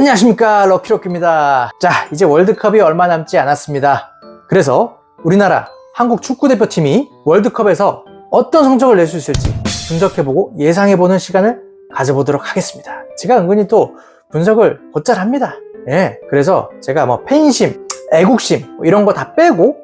안녕하십니까, 럭키로키입니다. 자, 이제 월드컵이 얼마 남지 않았습니다. 그래서 우리나라 한국 축구대표팀이 월드컵에서 어떤 성적을 낼 수 있을지 분석해보고 예상해보는 시간을 가져보도록 하겠습니다. 제가 은근히 또 분석을 곧잘 합니다. 그래서 제가 팬심, 애국심 이런 거 다 빼고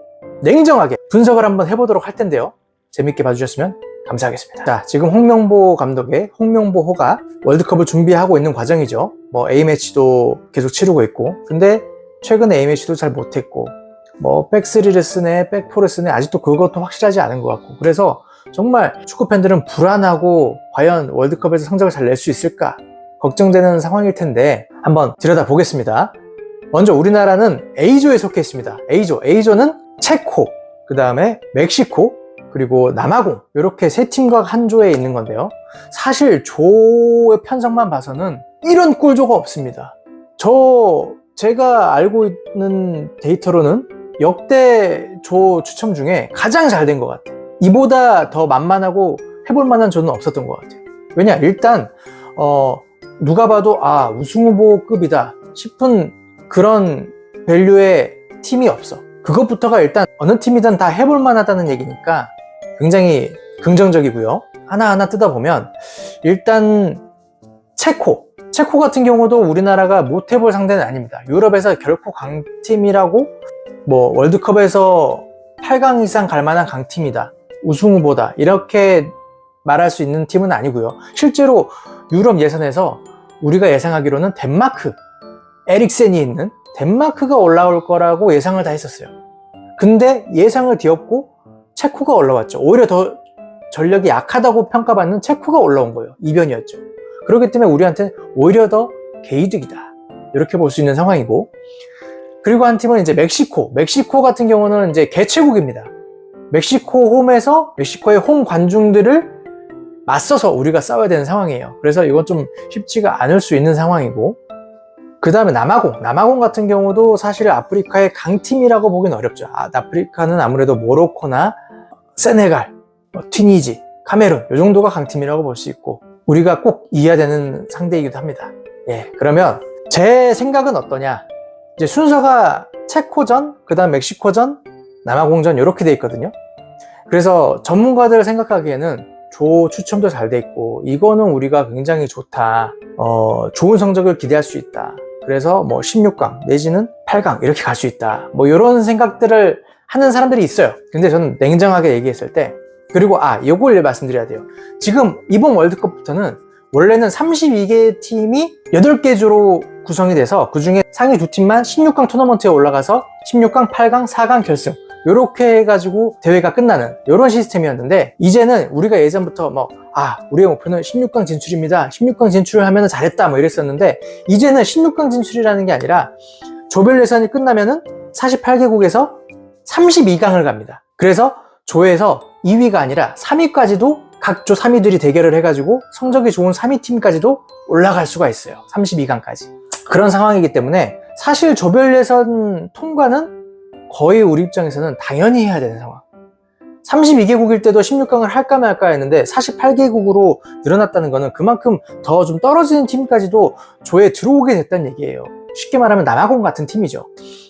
냉정하게 분석을 한번 해보도록 할 텐데요. 재밌게 봐주셨으면 감사하겠습니다. 자, 지금 홍명보 감독의 홍명보호가 월드컵을 준비하고 있는 과정이죠. A매치도 계속 치르고 있고, 근데 최근에 A매치도 잘 못했고, 백3를 쓰네, 백4를 쓰네, 아직도 그것도 확실하지 않은 것 같고, 그래서 정말 축구팬들은 불안하고 과연 월드컵에서 성적을 잘 낼 수 있을까 걱정되는 상황일 텐데 한번 들여다보겠습니다. 먼저 우리나라는 A조에 속해 있습니다. A조는 체코, 그 다음에 멕시코, 그리고 남아공, 이렇게 세 팀과 한 조에 있는 건데요. 사실 조의 편성만 봐서는 이런 꿀조가 없습니다. 제가 알고 있는 데이터로는 역대 조 추첨 중에 가장 잘 된 것 같아요. 이보다 더 만만하고 해볼 만한 조는 없었던 것 같아요. 왜냐, 일단 누가 봐도 우승 후보급이다 싶은 그런 밸류의 팀이 없어. 그것부터가 일단 어느 팀이든 다 해볼 만하다는 얘기니까 굉장히 긍정적이고요. 하나하나 뜯어보면 일단 체코 같은 경우도 우리나라가 못 해볼 상대는 아닙니다. 유럽에서 결코 강팀이라고 월드컵에서 8강 이상 갈 만한 강팀이다, 우승 후보다 이렇게 말할 수 있는 팀은 아니고요. 실제로 유럽 예선에서 우리가 예상하기로는 덴마크, 에릭센이 있는 덴마크가 올라올 거라고 예상을 다 했었어요. 근데 예상을 뒤엎고 체코가 올라왔죠. 오히려 더 전력이 약하다고 평가받는 체코가 올라온 거예요. 이변이었죠. 그렇기 때문에 우리한테는 오히려 더 개이득이다, 이렇게 볼 수 있는 상황이고, 그리고 한 팀은 이제 멕시코 같은 경우는 이제 개최국입니다. 멕시코 홈에서 멕시코의 홈 관중들을 맞서서 우리가 싸워야 되는 상황이에요. 그래서 이건 좀 쉽지가 않을 수 있는 상황이고, 그 다음에 남아공 같은 경우도 사실 아프리카의 강팀이라고 보기는 어렵죠. 아프리카는 아무래도 모로코나 세네갈, 튀니지, 카메룬 이 정도가 강팀이라고 볼 수 있고, 우리가 꼭 이해해야 되는 상대이기도 합니다. 그러면 제 생각은 어떠냐, 이제 순서가 체코전, 그 다음 멕시코전, 남아공전 이렇게 돼 있거든요. 그래서 전문가들 생각하기에는 조 추첨도 잘 돼 있고, 이거는 우리가 굉장히 좋다, 좋은 성적을 기대할 수 있다, 그래서 16강 내지는 8강 이렇게 갈 수 있다, 이런 생각들을 하는 사람들이 있어요. 근데 저는 냉정하게 얘기했을 때, 그리고 이걸 말씀드려야 돼요. 지금 이번 월드컵부터는 원래는 32개 팀이 8개 조로 구성이 돼서 그 중에 상위 2팀만 16강 토너먼트에 올라가서 16강, 8강, 4강 결승 요렇게 해가지고 대회가 끝나는 이런 시스템이었는데, 이제는 우리가 예전부터 우리의 목표는 16강 진출입니다, 16강 진출을 하면 잘했다 이랬었는데, 이제는 16강 진출이라는 게 아니라 조별 예선이 끝나면은 48개국에서 32강을 갑니다. 그래서 조에서 2위가 아니라 3위까지도 각 조 3위들이 대결을 해가지고 성적이 좋은 3위 팀까지도 올라갈 수가 있어요. 32강까지. 그런 상황이기 때문에 사실 조별 예선 통과는 거의 우리 입장에서는 당연히 해야 되는 상황. 32개국일 때도 16강을 할까 말까 했는데 48개국으로 늘어났다는 거는 그만큼 더 좀 떨어지는 팀까지도 조에 들어오게 됐다는 얘기예요. 쉽게 말하면 남아공 같은 팀이죠.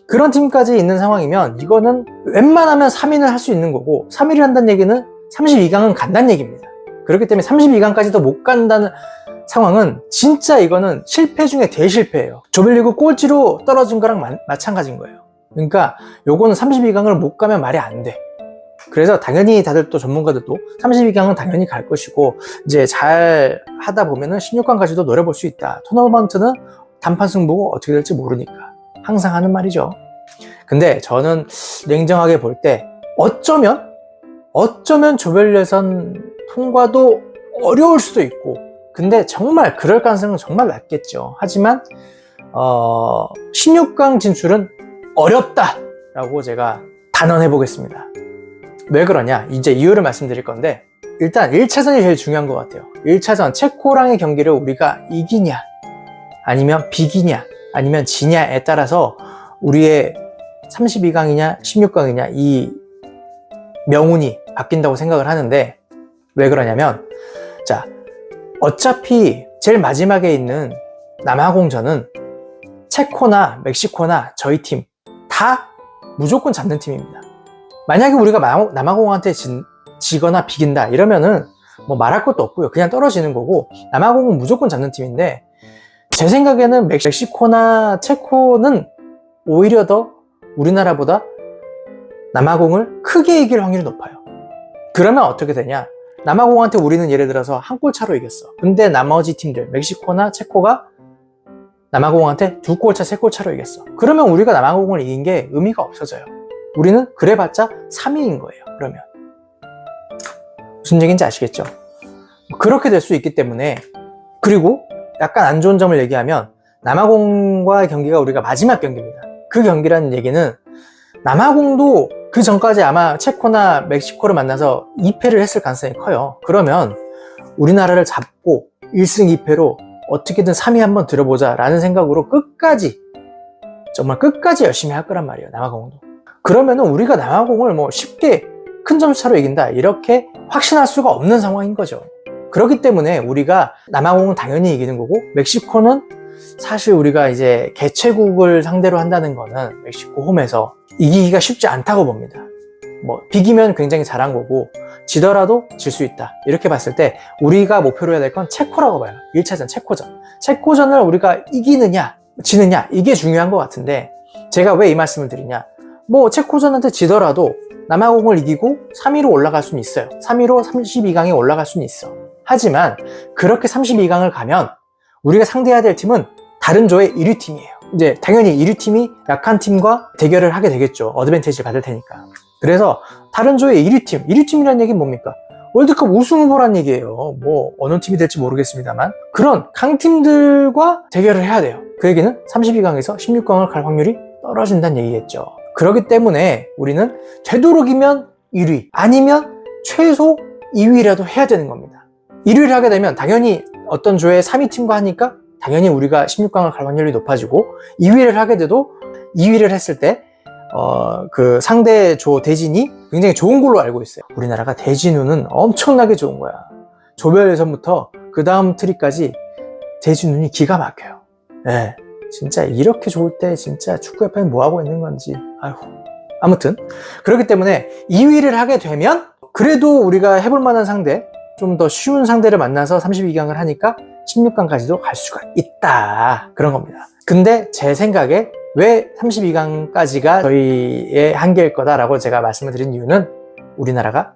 그런 팀까지 있는 상황이면 이거는 웬만하면 3위는 할 수 있는 거고, 3위를 한다는 얘기는 32강은 간다는 얘기입니다. 그렇기 때문에 32강까지도 못 간다는 상황은 진짜 이거는 실패 중에 대실패예요. 조별리그 꼴찌로 떨어진 거랑 마찬가지인 거예요. 그러니까 요거는 32강을 못 가면 말이 안 돼. 그래서 당연히 다들 또 전문가들도 32강은 당연히 갈 것이고, 이제 잘 하다 보면은 16강까지도 노려볼 수 있다. 토너먼트는 단판 승부고 어떻게 될지 모르니까 항상 하는 말이죠. 근데 저는 냉정하게 볼 때 어쩌면 조별 예선 통과도 어려울 수도 있고, 근데 정말 그럴 가능성은 정말 낮겠죠. 하지만 16강 진출은 어렵다라고 제가 단언해 보겠습니다. 왜 그러냐, 이제 이유를 말씀드릴 건데, 일단 1차전이 제일 중요한 것 같아요. 1차전 체코랑의 경기를 우리가 이기냐 아니면 비기냐 아니면 지냐에 따라서 우리의 32강이냐 16강이냐 이 명운이 바뀐다고 생각을 하는데, 왜 그러냐면, 자, 어차피 제일 마지막에 있는 남아공전은 체코나 멕시코나 저희 팀 다 무조건 잡는 팀입니다. 만약에 우리가 남아공한테 지거나 비긴다 이러면은 뭐 말할 것도 없고요. 그냥 떨어지는 거고, 남아공은 무조건 잡는 팀인데, 제 생각에는 멕시코나 체코는 오히려 더 우리나라보다 남아공을 크게 이길 확률이 높아요. 그러면 어떻게 되냐? 남아공한테 우리는 예를 들어서 한 골 차로 이겼어. 근데 나머지 팀들, 멕시코나 체코가 남아공한테 2골 차, 3골 차로 이겼어. 그러면 우리가 남아공을 이긴 게 의미가 없어져요. 우리는 그래봤자 3위인 거예요. 그러면 무슨 얘기인지 아시겠죠? 그렇게 될 수 있기 때문에, 그리고 약간 안 좋은 점을 얘기하면 남아공과의 경기가 우리가 마지막 경기입니다. 그 경기라는 얘기는 남아공도 그 전까지 아마 체코나 멕시코를 만나서 2패를 했을 가능성이 커요. 그러면 우리나라를 잡고 1승 2패로 어떻게든 3위 한번 들어보자 라는 생각으로 끝까지, 정말 끝까지 열심히 할 거란 말이에요. 남아공도. 그러면은 우리가 남아공을 뭐 쉽게 큰 점수차로 이긴다 이렇게 확신할 수가 없는 상황인 거죠. 그렇기 때문에 우리가 남아공은 당연히 이기는 거고, 멕시코는 사실 우리가 이제 개최국을 상대로 한다는 거는 멕시코 홈에서 이기기가 쉽지 않다고 봅니다. 뭐 비기면 굉장히 잘한 거고, 지더라도 질 수 있다 이렇게 봤을 때 우리가 목표로 해야 될 건 체코라고 봐요. 1차전 체코전을 우리가 이기느냐 지느냐 이게 중요한 것 같은데, 제가 왜 이 말씀을 드리냐, 뭐 체코전한테 지더라도 남아공을 이기고 3위로 올라갈 수는 있어요. 3위로 32강에 올라갈 수는 있어. 하지만 그렇게 32강을 가면 우리가 상대해야 될 팀은 다른 조의 1위 팀이에요. 이제 당연히 1위 팀이 약한 팀과 대결을 하게 되겠죠. 어드밴티지를 받을 테니까. 그래서 다른 조의 1위 팀이라는 얘기는 뭡니까? 월드컵 우승 후보란 얘기예요. 뭐 어느 팀이 될지 모르겠습니다만 그런 강팀들과 대결을 해야 돼요. 그 얘기는 32강에서 16강을 갈 확률이 떨어진다는 얘기겠죠. 그렇기 때문에 우리는 되도록이면 1위 아니면 최소 2위라도 해야 되는 겁니다. 1위를 하게 되면 당연히 어떤 조의 3위 팀과 하니까 당연히 우리가 16강을 갈 확률이 높아지고, 2위를 하게 돼도 2위를 했을 때 그 상대 조 대진이 굉장히 좋은 걸로 알고 있어요. 우리나라가 대진운은 엄청나게 좋은 거야. 조별 예선부터 그 다음 트리까지 대진운이 기가 막혀요. 네, 진짜 이렇게 좋을 때 진짜 축구협회는 뭐 하고 있는 건지. 아이고. 아무튼 그렇기 때문에 2위를 하게 되면 그래도 우리가 해볼 만한 상대, 좀 더 쉬운 상대를 만나서 32강을 하니까 16강까지도 갈 수가 있다, 그런 겁니다. 근데 제 생각에 왜 32강까지가 저희의 한계일 거다라고 제가 말씀을 드린 이유는 우리나라가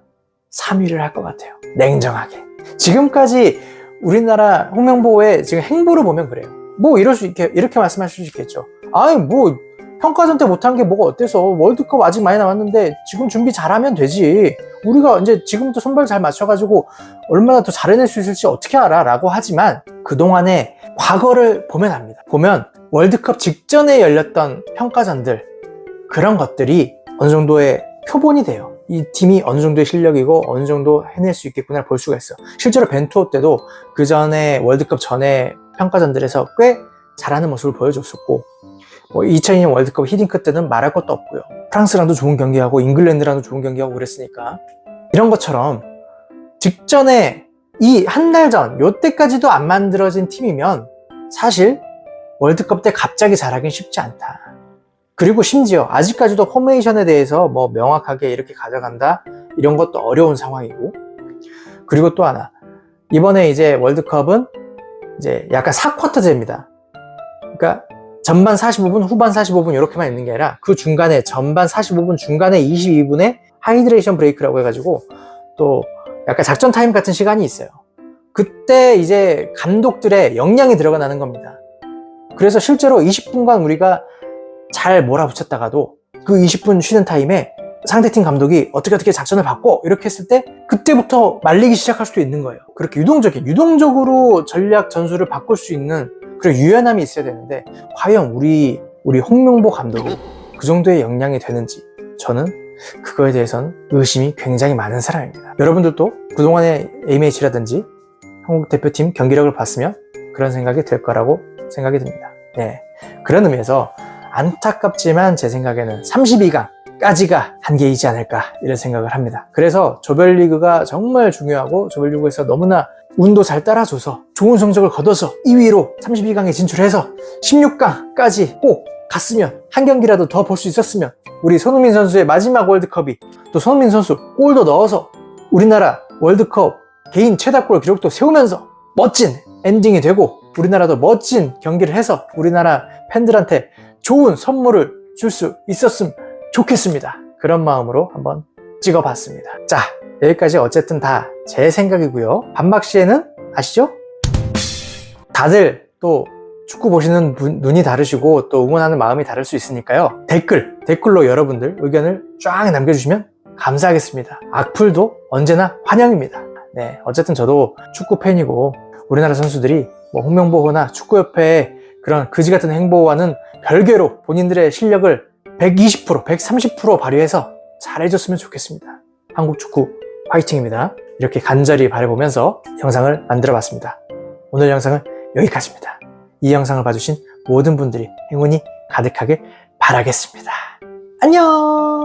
3위를 할 것 같아요. 냉정하게. 지금까지 우리나라 홍명보의 지금 행보를 보면 그래요. 뭐 이렇게 말씀하실 수 있겠죠. 아니 뭐 평가전 때 못한 게 뭐가 어때서, 월드컵 아직 많이 남았는데 지금 준비 잘하면 되지, 우리가 이제 지금부터 손발 잘 맞춰가지고 얼마나 더 잘해낼 수 있을지 어떻게 알아 라고 하지만, 그동안의 과거를 보면 압니다. 보면 월드컵 직전에 열렸던 평가전들, 그런 것들이 어느 정도의 표본이 돼요. 이 팀이 어느 정도의 실력이고 어느 정도 해낼 수 있겠구나 볼 수가 있어. 실제로 벤투호 때도 그 전에 월드컵 전에 평가전들에서 꽤 잘하는 모습을 보여줬었고, 뭐 2002년 월드컵 히딩크 때는 말할 것도 없고요. 프랑스랑도 좋은 경기하고 잉글랜드랑도 좋은 경기하고 그랬으니까, 이런 것처럼 직전에 이 한 달 전 요때까지도 안 만들어진 팀이면 사실 월드컵 때 갑자기 잘하긴 쉽지 않다. 그리고 심지어 아직까지도 포메이션에 대해서 뭐 명확하게 이렇게 가져간다 이런 것도 어려운 상황이고, 그리고 또 하나, 이번에 이제 월드컵은 이제 약간 4쿼터제입니다. 그러니까 전반 45분, 후반 45분 이렇게만 있는 게 아니라 그 중간에 전반 45분 중간에 22분에 하이드레이션 브레이크라고 해가지고 또 약간 작전 타임 같은 시간이 있어요. 그때 이제 감독들의 역량이 들어가 나는 겁니다. 그래서 실제로 20분간 우리가 잘 몰아붙였다가도 그 20분 쉬는 타임에 상대팀 감독이 어떻게 작전을 바꿔 이렇게 했을 때 그때부터 말리기 시작할 수도 있는 거예요. 그렇게 유동적으로 전략 전술을 바꿀 수 있는 그런 유연함이 있어야 되는데, 과연 우리 홍명보 감독이 그 정도의 역량이 되는지 저는 그거에 대해서는 의심이 굉장히 많은 사람입니다. 여러분들도 그동안의 A매치라든지 한국 대표팀 경기력을 봤으면 그런 생각이 들 거라고 생각이 듭니다. 네, 그런 의미에서 안타깝지만 제 생각에는 32강까지가 한계이지 않을까 이런 생각을 합니다. 그래서 조별리그가 정말 중요하고 조별리그에서 너무나 운도 잘 따라줘서 좋은 성적을 거둬서 2위로 32강에 진출해서 16강까지 꼭 갔으면, 한 경기라도 더 볼 수 있었으면, 우리 손흥민 선수의 마지막 월드컵이, 또 손흥민 선수 골도 넣어서 우리나라 월드컵 개인 최다골 기록도 세우면서 멋진 엔딩이 되고, 우리나라도 멋진 경기를 해서 우리나라 팬들한테 좋은 선물을 줄 수 있었으면 좋겠습니다. 그런 마음으로 한번 찍어봤습니다. 자, 여기까지 어쨌든 다 제 생각이고요. 반박 시에는 아시죠? 다들 또 축구 보시는 눈이 다르시고 또 응원하는 마음이 다를 수 있으니까요. 댓글로 여러분들 의견을 쫙 남겨주시면 감사하겠습니다. 악플도 언제나 환영입니다. 네, 어쨌든 저도 축구 팬이고, 우리나라 선수들이 뭐 홍명보나 축구협회의 그런 그지 같은 행보와는 별개로 본인들의 실력을 120%, 130% 발휘해서 잘해줬으면 좋겠습니다. 한국 축구 화이팅입니다. 이렇게 간절히 바라보면서 영상을 만들어 봤습니다. 오늘 영상은 여기까지입니다. 이 영상을 봐주신 모든 분들이 행운이 가득하길 바라겠습니다. 안녕!